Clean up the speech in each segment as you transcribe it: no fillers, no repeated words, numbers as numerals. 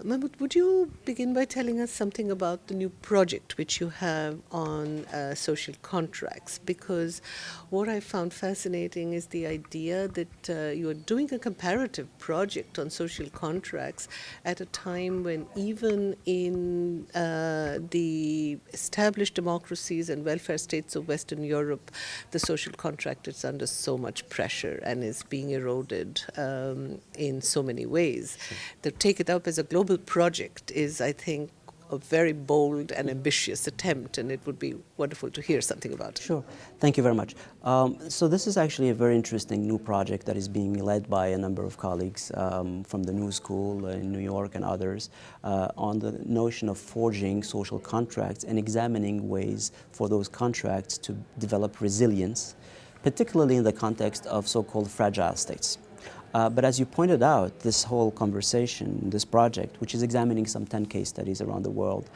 Mahmoud, would you begin by telling us something about the new project which you have on social contracts? Because what I found fascinating is the idea that you are doing a comparative project on social contracts at a time when even in the established democracies and welfare states of Western Europe, the social contract is under so much pressure and is being eroded in so many ways. To take it up as a global project is, I think, a very bold and ambitious attempt, and it would be wonderful to hear something about it. Sure. Thank you very much. So this is actually a very interesting new project that is being led by a number of colleagues from the New School in New York and others on the notion of forging social contracts and examining ways for those contracts to develop resilience, particularly in the context of so-called fragile states. But as you pointed out, this whole conversation, this project, which is examining some 10 case studies around the world,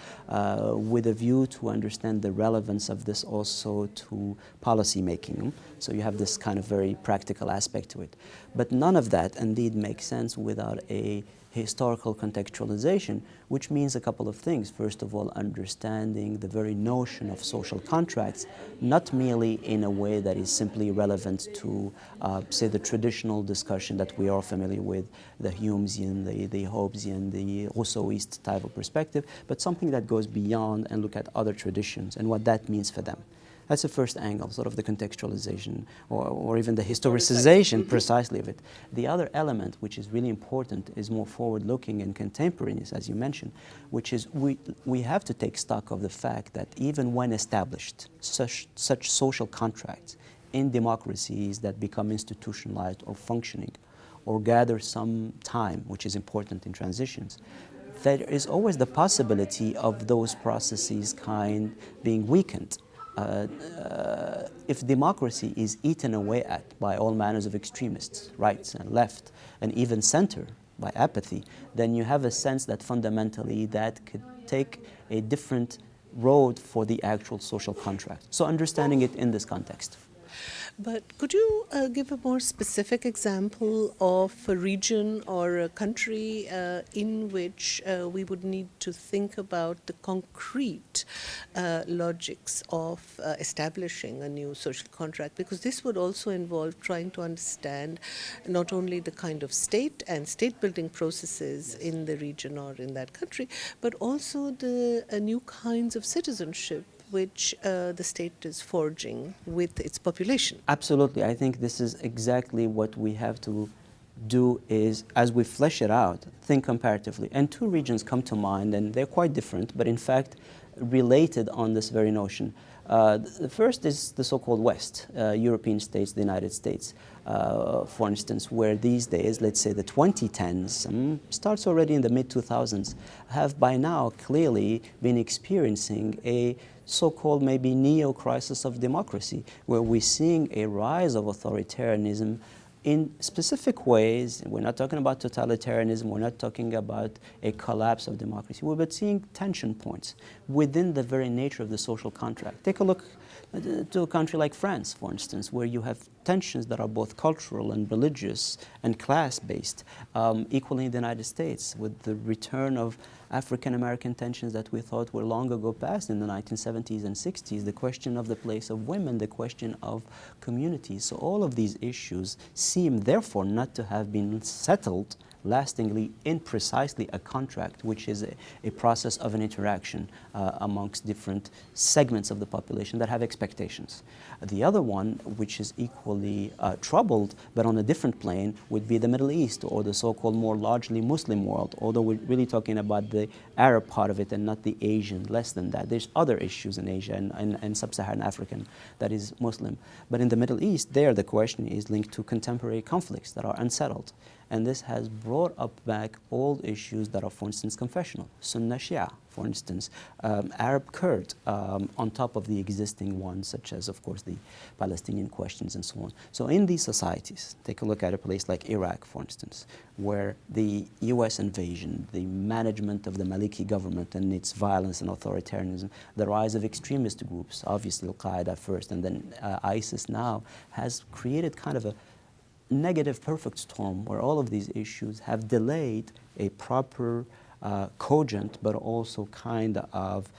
with a view to understand the relevance of this also to policy making. So you have this kind of very practical aspect to it. But none of that indeed makes sense without a historical contextualization, which means a couple of things. First of all, understanding the very notion of social contracts, not merely in a way that is simply relevant to, say, the traditional discussion that we are familiar with, the Humesian, the Hobbesian, the Rousseauist type of perspective, but something that goes beyond and look at other traditions and what that means for them. That's the first angle, sort of the contextualization or even the historicization precisely of it. The other element, which is really important, is more forward-looking and contemporaneous, as you mentioned, which is we have to take stock of the fact that even when established, such social contracts in democracies that become institutionalized or functioning or gather some time, which is important in transitions, there is always the possibility of those processes being weakened. If democracy is eaten away at by all manners of extremists, rights and left, and even center by apathy, then you have a sense that fundamentally that could take a different road for the actual social contract. So understanding it in this context. But could you give a more specific example of a region or a country in which we would need to think about the concrete logics of establishing a new social contract? Because this would also involve trying to understand not only the kind of state and state-building processes in the region or in that country, but also the new kinds of citizenship which the state is forging with its population. Absolutely. I think this is exactly what we have to do is, as we flesh it out, think comparatively. And two regions come to mind, and they're quite different, but in fact related on this very notion. The first is the so-called West, European states, the United States, for instance, where these days, let's say the 2010s, starts already in the mid-2000s, have by now clearly been experiencing a so-called maybe neo-crisis of democracy, where we're seeing a rise of authoritarianism in specific ways. We're not talking about totalitarianism, we're not talking about a collapse of democracy, we're seeing tension points within the very nature of the social contract. Take a look to a country like France, for instance, where you have tensions that are both cultural and religious and class-based. Equally in the United States, with the return of African-American tensions that we thought were long ago past in the 1970s and 60s, the question of the place of women, the question of communities. So all of these issues seem therefore not to have been settled lastingly in precisely a contract, which is a process of an interaction amongst different segments of the population that have expectations. The other one, which is equally troubled, but on a different plane, would be the Middle East, or the so-called more largely Muslim world, although we're really talking about the Arab part of it and not the Asian, less than that. There's other issues in Asia and sub-Saharan African that is Muslim. But in the Middle East, there the question is linked to contemporary conflicts that are unsettled. And this has brought up back old issues that are, for instance, confessional. Sunni Shia, for instance, Arab-Kurd, on top of the existing ones, such as, of course, the Palestinian questions and so on. So in these societies, take a look at a place like Iraq, for instance, where the US invasion, the management of the Maliki government and its violence and authoritarianism, the rise of extremist groups, obviously Al-Qaeda first, and then ISIS now, has created kind of a negative perfect storm where all of these issues have delayed a proper cogent but also kind of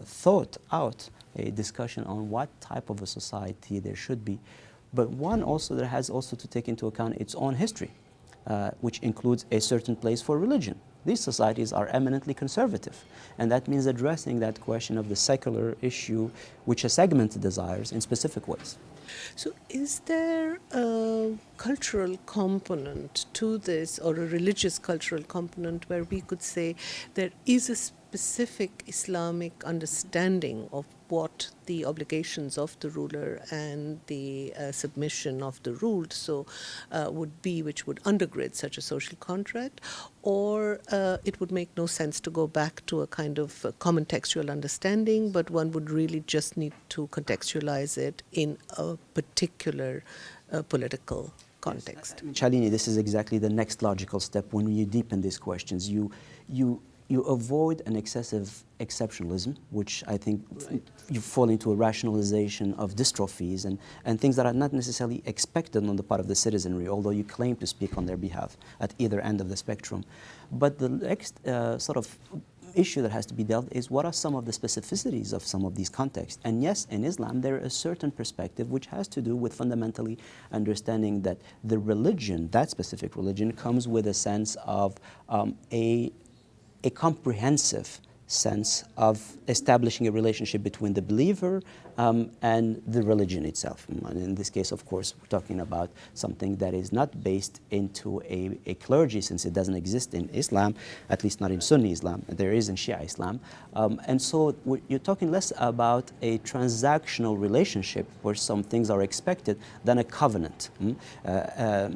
thought out a discussion on what type of a society there should be. But one also that has also to take into account its own history, which includes a certain place for religion. These societies are eminently conservative, and that means addressing that question of the secular issue which a segment desires in specific ways. So, is there a cultural component to this, or a religious cultural component, where we could say there is a specific Islamic understanding of what the obligations of the ruler and the submission of the ruled would be, which would undergird such a social contract, or it would make no sense to go back to a kind of common textual understanding, but one would really just need to contextualize it in a particular political context. Shalini, this is exactly the next logical step when you deepen these questions. You avoid an excessive exceptionalism, which I think you fall into a rationalization of dystrophies and things that are not necessarily expected on the part of the citizenry, although you claim to speak on their behalf at either end of the spectrum. But the next sort of issue that has to be dealt is what are some of the specificities of some of these contexts. And yes, in Islam there is a certain perspective which has to do with fundamentally understanding that the religion, that specific religion, comes with a sense of a comprehensive sense of establishing a relationship between the believer and the religion itself. And in this case, of course, we're talking about something that is not based into a clergy, since it doesn't exist in Islam, at least not in Sunni Islam. There is in Shia Islam. And so you're talking less about a transactional relationship where some things are expected than a covenant.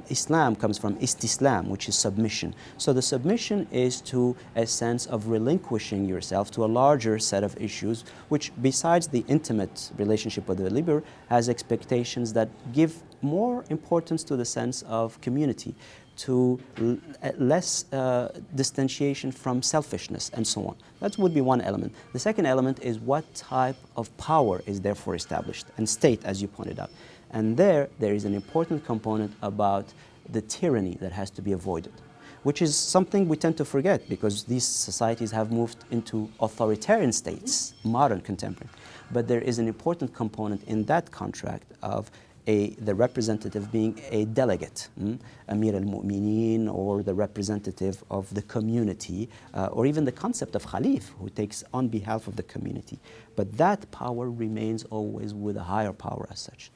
Islam comes from istislam, which is submission. So the submission is to a sense of relinquishing yourself to a larger set of issues, which besides the intimate relationship with the believer has expectations that give more importance to the sense of community, to less distanciation from selfishness and so on. That would be one element. The second element is what type of power is therefore established, and state, as you pointed out. And there is an important component about the tyranny that has to be avoided, which is something we tend to forget because these societies have moved into authoritarian states, modern, contemporary. But there is an important component in that contract of the representative being a delegate, Amir al-Mu'mineen, or the representative of the community, or even the concept of Khalif, who takes on behalf of the community. But that power remains always with a higher power as such.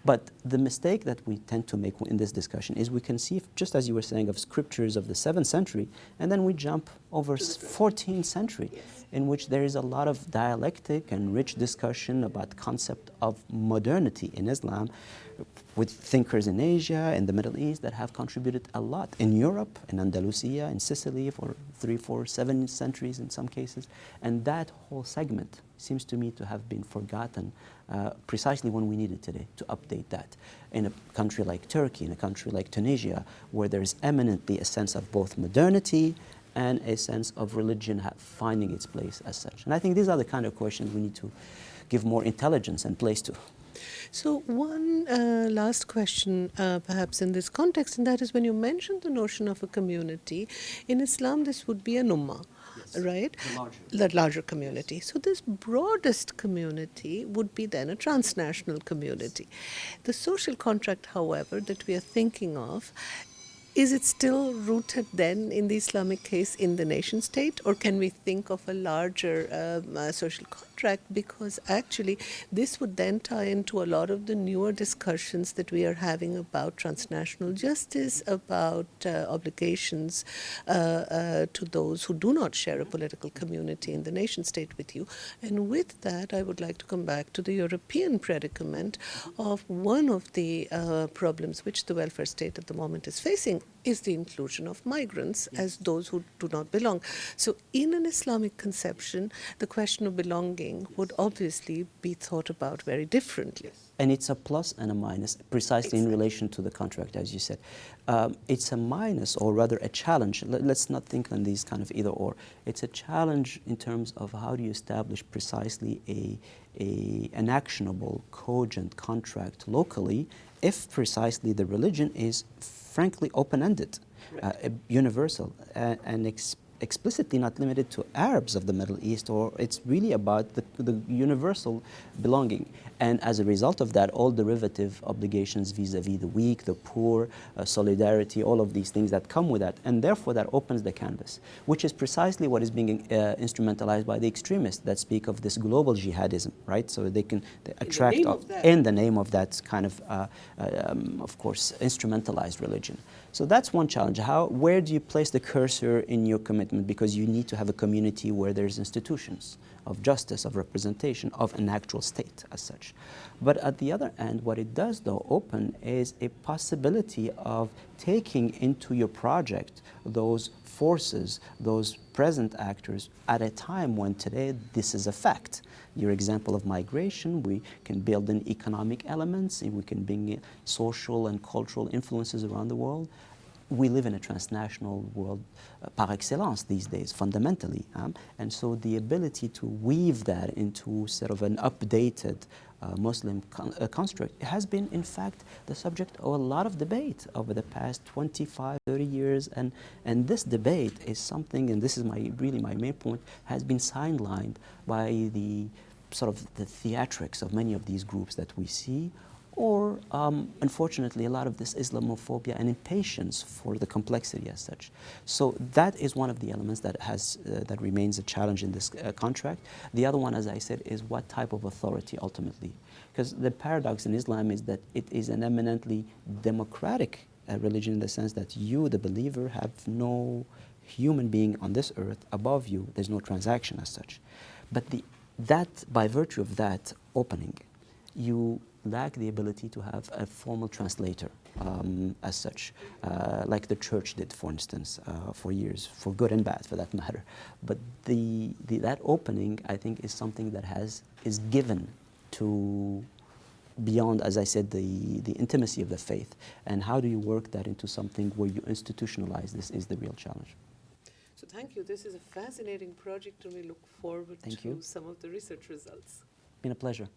But the mistake that we tend to make in this discussion is we conceive, just as you were saying, of scriptures of the 7th century, and then we jump over 14th century, in which there is a lot of dialectic and rich discussion about concept of modernity in Islam, with thinkers in Asia and the Middle East that have contributed a lot in Europe, in Andalusia, in Sicily for 3, 4, 7 centuries in some cases. And that whole segment seems to me to have been forgotten precisely when we need it today, to update that. In a country like Turkey, in a country like Tunisia, where there is eminently a sense of both modernity and a sense of religion finding its place as such. And I think these are the kind of questions we need to give more intelligence and place to. So one last question perhaps in this context, and that is when you mentioned the notion of a community, in Islam this would be an ummah, right? The larger community. So this broadest community would be then a transnational community. The social contract, however, that we are thinking of, is it still rooted then in the Islamic case in the nation state, or can we think of a larger social contract? Because actually this would then tie into a lot of the newer discussions that we are having about transnational justice, about obligations to those who do not share a political community in the nation state with you. And with that, I would like to come back to the European predicament of one of the problems which the welfare state at the moment is facing is the inclusion of migrants as those who do not belong. So in an Islamic conception, the question of belonging would obviously be thought about very differently. And it's a plus and a minus, precisely in relation to the contract, as you said. It's a minus, or rather a challenge. Let's not think on these kind of either or. It's a challenge in terms of how do you establish precisely an actionable, cogent contract locally if precisely the religion is frankly open-ended, universal, and explicitly not limited to Arabs of the Middle East, or it's really about the universal belonging. And as a result of that, all derivative obligations vis-a-vis the weak, the poor, solidarity, all of these things that come with that. And therefore, that opens the canvas, which is precisely what is being instrumentalized by the extremists that speak of this global jihadism, right? So they can attract in the name of that kind of course, instrumentalized religion. So that's one challenge. Where do you place the cursor in your commitment? Because you need to have a community where there's institutions of justice, of representation, of an actual state as such. But at the other end, what it does though open is a possibility of taking into your project those forces, those present actors at a time when today this is a fact. Your example of migration, we can build in economic elements, and we can bring social and cultural influences around the world. We live in a transnational world par excellence these days, fundamentally. And so the ability to weave that into sort of an updated Muslim construct has been, in fact, the subject of a lot of debate over the past 25, 30 years. And this debate is something, and this is really my main point, has been sidelined by the sort of the theatrics of many of these groups that we see, or unfortunately a lot of this Islamophobia and impatience for the complexity as such. So that is one of the elements that that remains a challenge in this contract. The other one, as I said, is what type of authority ultimately. Because the paradox in Islam is that it is an eminently democratic religion in the sense that you, the believer, have no human being on this earth above you. There's no transaction as such. But by virtue of that opening, you lack the ability to have a formal translator as such, like the church did, for instance, for years, for good and bad, for that matter. But that opening, I think, is something that is given to beyond, as I said, the intimacy of the faith. And how do you work that into something where you institutionalize this is the real challenge. So thank you. This is a fascinating project, and we look forward to some of the research results. It's been a pleasure.